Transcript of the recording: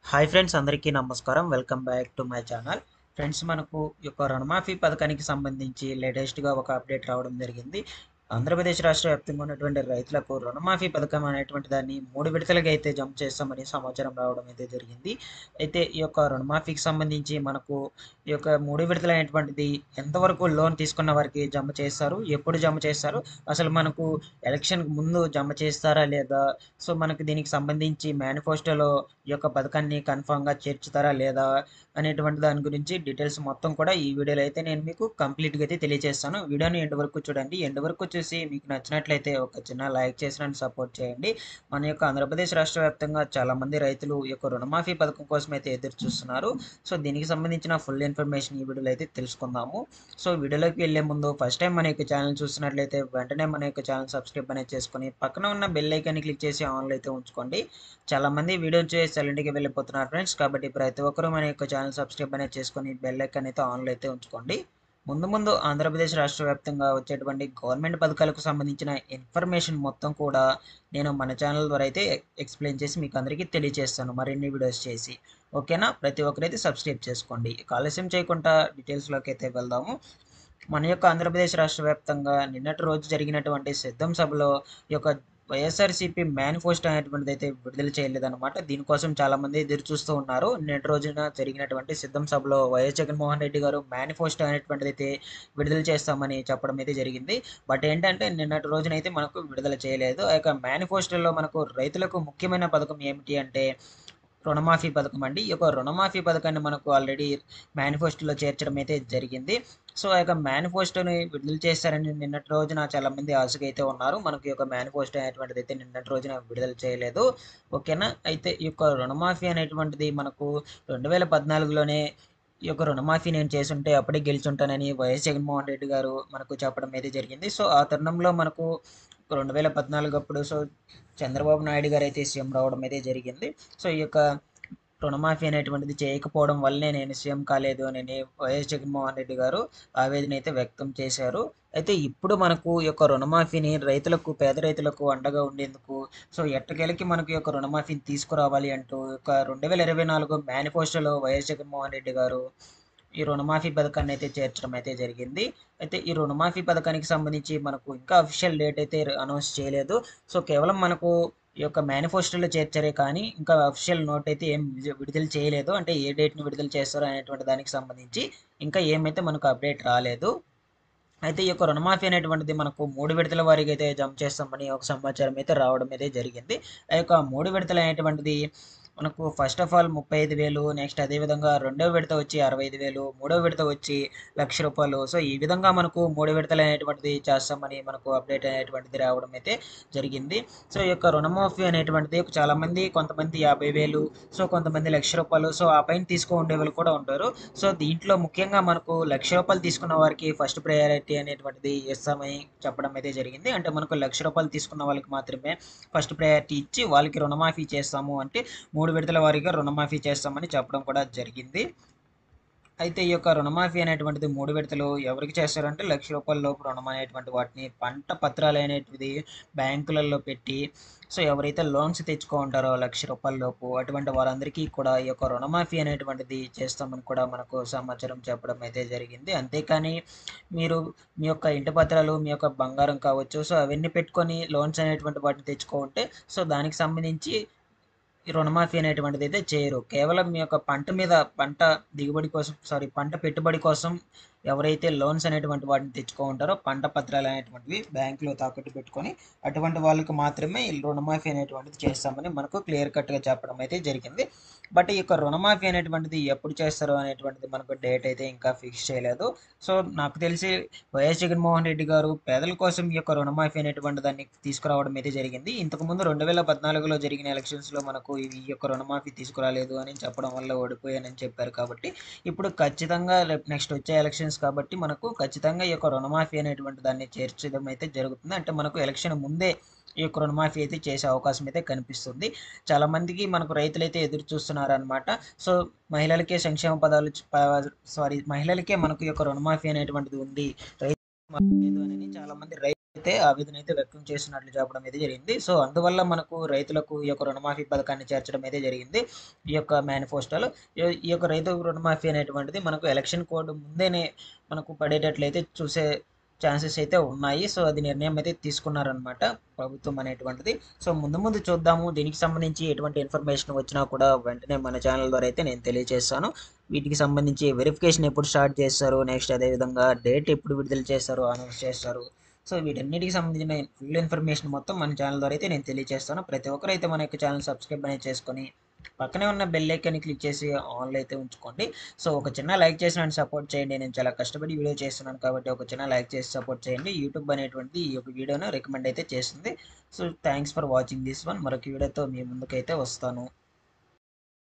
Hi friends, అందరికీ నమస్కారం. Welcome back to my channel. Friends, మనకు ఈ యొక్క రుణమాఫీ పథకానికి సంబంధించి లేటెస్ట్గా ఒక అప్డేట్ రావడం జరిగింది. ఆంధ్రప్రదేశ్ రాష్ట్ర వ్యాప్తంగా ఉన్నటువంటి రైతులకు రుణమాఫీ పథకం అనేటువంటి దాన్ని 3 విడతలుగా అయితే జమ చేస్తామని సమాచారం రావడం అయితే జరిగింది. అయితే ఈ యొక్క రుణమాఫీకి సంబంధించి మనకు ఈ యొక్క 3 విడతలు అనేటువంటిది ఎంతవరకు లోన్ తీసుకున్న వారికి జమ చేస్తారు, ఎప్పుడు జమ చేస్తారు, అసలు మనకు ఎలక్షన్‌కి ముందు జమ చేస్తారా లేదా? సో, మనకు దీనికి సంబంధించి మేనిఫెస్టోలో ఈ యొక్క పథకాన్ని కన్ఫామ్‌గా చేర్చుతారా లేదా? అనేటువంటి దాని గురించి డీటెయిల్స్ మొత్తం కూడా ఈ వీడియోలో అయితే నేను మీకు కంప్లీట్‌గా అయితే తెలియజేస్తాను. వీడియోని ఎండ్ వరకు చూడండి. ఎండ్ వరకు చూసి మీకు నచ్చినట్లయితే ఒక చిన్న లైక్ చేసి నన్ను సపోర్ట్ చేయండి. మన యొక్క ఆంధ్రప్రదేశ్ రాష్ట్ర వ్యాప్తంగా చాలామంది రైతులు ఈ యొక్క రుణమాఫీ పథకం కోసం అయితే ఎదురు చూస్తున్నారు. సో, దీనికి సంబంధించిన ఫుల్ ఇన్ఫర్మేషన్ ఈ వీడియోలో అయితే తెలుసుకుందాము. సో, వీడియోలోకి వెళ్ళే ముందు ఫస్ట్ టైం మన యొక్క ఛానల్ చూస్తున్నట్లయితే వెంటనే మన యొక్క ఛానల్ సబ్స్క్రైబ్ అనేది చేసుకొని పక్కన ఉన్న బెల్ ఐకాన్ని క్లిక్ చేసి ఆన్లో అయితే ఉంచుకోండి. చాలామంది వీడియో చేసి సైలెంట్‌గా వెళ్ళిపోతున్నారు ఫ్రెండ్స్. కాబట్టి ప్రతి ఒక్కరూ మన యొక్క ఛానల్ సబ్స్క్రైబ్ అనేది చేసుకొని బెల్ ఐకాన్ అయితే ఆన్లో అయితే ఉంచుకోండి. ముందు ముందు ఆంధ్రప్రదేశ్ రాష్ట్ర వ్యాప్తంగా వచ్చేటువంటి గవర్నమెంట్ పథకాలకు సంబంధించిన ఇన్ఫర్మేషన్ మొత్తం కూడా నేను మన ఛానల్ ద్వారా అయితే ఎక్స్ప్లెయిన్ చేసి మీకు అందరికీ తెలియజేస్తాను మరిన్ని వీడియోస్ చేసి. ఓకేనా? ప్రతి ఒక్కరైతే సబ్స్క్రైబ్ చేసుకోండి. ఇక ఆలస్యం చేయకుండా డీటెయిల్స్‌లోకి అయితే వెళ్దాము. మన యొక్క ఆంధ్రప్రదేశ్ రాష్ట్ర వ్యాప్తంగా నిన్నటి రోజు జరిగినటువంటి సిద్ధం సభలో ఈ యొక్క వైఎస్ఆర్సీపీ మేనిఫెస్టో అనేటువంటిది అయితే విడుదల చేయలేదన్నమాట. దీనికోసం చాలామంది ఎదురు చూస్తూ ఉన్నారు. నిన్నటి రోజున జరిగినటువంటి సిద్ధం సభలో వైఎస్ జగన్మోహన్ రెడ్డి గారు మేనిఫెస్టో అనేటువంటిది అయితే విడుదల చేస్తామని చెప్పడం అయితే జరిగింది. బట్ ఏంటంటే నిన్నటి రోజునైతే మనకు విడుదల చేయలేదు. ఆ యొక్క మేనిఫెస్టోలో మనకు రైతులకు ముఖ్యమైన పథకం ఏమిటి అంటే రుణమాఫీ పథకం అండి. ఈ యొక్క రుణమాఫీ పథకాన్ని మనకు ఆల్రెడీ మేనిఫెస్టోలో చేర్చడం అయితే జరిగింది. సో, ఆ యొక్క మేనిఫెస్టోని విడుదల చేశారని నిన్నటి రోజున చాలామంది ఆశగా అయితే ఉన్నారు. మనకు ఈ యొక్క మేనిఫెస్టో అనేటువంటిది అయితే నిన్నటి రోజున విడుదల చేయలేదు. ఓకేనా? అయితే ఈ యొక్క రుణమాఫీ అనేటువంటిది మనకు 2014లోనే ఈ యొక్క రుణమాఫీ నేను చేసుంటే అప్పుడే గెలిచుంటానని వైఎస్ జగన్మోహన్ రెడ్డి గారు మనకు చెప్పడం అయితే జరిగింది. సో, ఆ తరుణంలో మనకు 2014 అప్పుడు చంద్రబాబు నాయుడు గారు అయితే సీఎం రావడం అయితే జరిగింది. సో, ఈ యొక్క రుణమాఫీ అనేటువంటిది చేయకపోవడం వల్లనే నేను సీఎం కాలేదు అని వైఎస్ జగన్మోహన్ రెడ్డి గారు ఆవేదన అయితే వ్యక్తం చేశారు. అయితే ఇప్పుడు మనకు ఈ యొక్క రుణమాఫీని రైతులకు, పేద రైతులకు అండగా ఉండేందుకు సో, ఎట్టకేలకి మనకు ఈ యొక్క రుణమాఫీని తీసుకురావాలి అంటూ ఒక 2024 మేనిఫెస్టోలో వైఎస్ జగన్మోహన్ రెడ్డి గారు ఈ రుణమాఫీ పథకాన్ని అయితే చేర్చడం అయితే జరిగింది. అయితే ఈ రుణమాఫీ పథకానికి సంబంధించి మనకు ఇంకా అఫీషియల్ డేట్ అయితే అనౌన్స్ చేయలేదు. సో, కేవలం మనకు ఈ యొక్క మేనిఫెస్టోలో చేర్చారే కానీ ఇంకా అఫీషియల్ నోట్ అయితే ఏం విడుదల చేయలేదు. అంటే ఏ డేట్‌ని విడుదల చేస్తారో అనేటువంటి దానికి సంబంధించి ఇంకా ఏమైతే మనకు అప్డేట్ రాలేదు. అయితే ఈ యొక్క రుణమాఫీ అనేటువంటిది మనకు 3 విడతల వారీగా అయితే జమ చేస్తామని ఒక సమాచారం అయితే రావడం అయితే జరిగింది. ఆ యొక్క 3 విడతలు అనేటువంటిది మనకు ఫస్ట్ ఆఫ్ ఆల్ 35,000, నెక్స్ట్ అదేవిధంగా రెండవ విడత వచ్చి 65,000, మూడవ విడత వచ్చి రూ. 1,00,000. సో, ఈ విధంగా మనకు 3 విడతలు అనేటువంటిది చేస్తామని మనకు అప్డేట్ అనేటువంటిది రావడం అయితే జరిగింది. సో, ఈ యొక్క రుణమాఫీ అనేటువంటిది చాలామంది కొంతమంది 50,000, సో కొంతమంది రూ. 1,00,000, సో ఆ పైన ఉండేవాళ్ళు కూడా ఉంటారు. సో, దీంట్లో ముఖ్యంగా మనకు రూ. 1,00,000 తీసుకున్న వారికి ఫస్ట్ ప్రయారిటీ అనేటువంటిది ఇస్తామని చెప్పడం అయితే జరిగింది. అంటే మనకు రూ. 1,00,000 తీసుకున్న వాళ్ళకి మాత్రమే ఫస్ట్ ప్రయారిటీ ఇచ్చి వాళ్ళకి రుణమాఫీ చేస్తాము అంటే 3 విడతల వారీగా రుణమాఫీ చేస్తామని చెప్పడం కూడా జరిగింది. అయితే ఈ యొక్క రుణమాఫీ అనేటువంటిది 3 విడతలు ఎవరికి చేస్తారంటే రూ. 1,00,000 లోపు రుణం అనేటువంటి వాటిని పంట పత్రాలు అనేటివి బ్యాంకులలో పెట్టి సో, ఎవరైతే లోన్స్ తెచ్చుకుంటారో రూ. 1,00,000 లోపు అటువంటి వారందరికీ కూడా ఈ యొక్క రుణమాఫీ అనేటువంటిది చేస్తామని కూడా మనకు సమాచారం చెప్పడం అయితే జరిగింది. అంతేకాని మీరు మీ యొక్క ఇంటి పత్రాలు, మీ యొక్క బంగారం కావచ్చు, సో అవన్నీ పెట్టుకొని లోన్స్ అనేటువంటి వాటిని తెచ్చుకుంటే సో, దానికి సంబంధించి ఈ రుణమాఫీ అనేటువంటిదైతే చేయరు. కేవలం మీ యొక్క పంట దిగుబడి కోసం పంట పెట్టుబడి కోసం ఎవరైతే లోన్స్ అనేటువంటి వాటిని తెచ్చుకుంటారో పంట పత్రాలు అనేటువంటివి బ్యాంకులో తాకట్టు పెట్టుకొని అటువంటి వాళ్ళకి మాత్రమే ఈ రుణమాఫీ అనేటువంటిది చేస్తామని మనకు క్లియర్ కట్‌గా చెప్పడం అయితే జరిగింది. బట్ ఈ యొక్క రుణమాఫీ అనేటువంటిది ఎప్పుడు చేస్తారు అనేటువంటిది మనకు డేట్ అయితే ఇంకా ఫిక్స్ చేయలేదు. సో, నాకు తెలిసి వైఎస్ జగన్మోహన్ రెడ్డి గారు పేదల కోసం ఈ యొక్క రుణమాఫీ అనేటువంటి దాన్ని తీసుకురావడం అయితే జరిగింది. ఇంతకుముందు 2014లో జరిగిన ఎలక్షన్స్‌లో మనకు ఈ యొక్క రుణమాఫీ తీసుకురాలేదు అని చెప్పడం వల్ల ఓడిపోయానని చెప్పారు కాబట్టి, ఇప్పుడు ఖచ్చితంగా రేపు నెక్స్ట్ వచ్చే ఎలక్షన్స్ కాబట్టి మనకు ఖచ్చితంగా ఈ యొక్క రుణమాఫీ అనేటువంటి దాన్ని చేర్చడం అయితే జరుగుతుంది. అంటే మనకు ఎలక్షన్ ముందే ఈ యొక్క రుణమాఫీ అయితే చేసే అవకాశం అయితే కనిపిస్తుంది. చాలామందికి మనకు రైతులైతే ఎదురు చూస్తున్నారనమాట. సో, మహిళలకే సంక్షేమ పదాలు మహిళలకే మనకు ఈ యొక్క రుణమాఫీ అనేటువంటిది ఉంది. రైతు లేదు అని చాలామంది అయితే ఆవేదన అయితే వ్యక్తం చేసినట్లు చెప్పడం అయితే జరిగింది. సో, అందువల్ల మనకు రైతులకు ఈ యొక్క రుణమాఫీ పథకాన్ని చేర్చడం అయితే జరిగింది. ఈ యొక్క మేనిఫెస్టోలో ఈ యొక్క రైతు రుణమాఫీ అనేటువంటిది మనకు ఎలక్షన్ కోడ్ ముందేనే మనకు పడేటట్లయితే చూసే ఛాన్సెస్ అయితే ఉన్నాయి. సో, అది నిర్ణయం అయితే తీసుకున్నారనమాట ప్రభుత్వం అనేటువంటిది. సో, ముందు ముందు చూద్దాము. దీనికి సంబంధించి ఎటువంటి ఇన్ఫర్మేషన్ వచ్చినా కూడా వెంటనే మన ఛానల్ ద్వారా అయితే నేను తెలియజేస్తాను. వీటికి సంబంధించి వెరిఫికేషన్ ఎప్పుడు స్టార్ట్ చేస్తారు, నెక్స్ట్ అదేవిధంగా డేట్ ఎప్పుడు విడుదల చేస్తారు, అనౌన్స్ చేస్తారు. సో, వీటన్నిటికి సంబంధించిన ఫుల్ ఇన్ఫర్మేషన్ మొత్తం మన ఛానల్ ద్వారా అయితే నేను తెలియజేస్తాను. ప్రతి ఒక్కరైతే మన యొక్క ఛానల్ సబ్స్క్రైబ్ అనేది చేసుకొని పక్కనే ఉన్న బెల్ ఐకాన్ని క్లిక్ చేసి ఆన్లో అయితే ఉంచుకోండి. సో, ఒక చిన్న లైక్ చేసి నన్ను సపోర్ట్ చేయండి. నేను చాలా కష్టపడి వీడియో చేస్తున్నాను కాబట్టి ఒక చిన్న లైక్ చేసి సపోర్ట్ చేయండి. యూట్యూబ్ అనేటువంటిది ఈ యొక్క వీడియోను రికమెండ్ అయితే చేస్తుంది. So, thanks for watching this one. మరొక వీడియోతో మీ ముందుకైతే వస్తాను.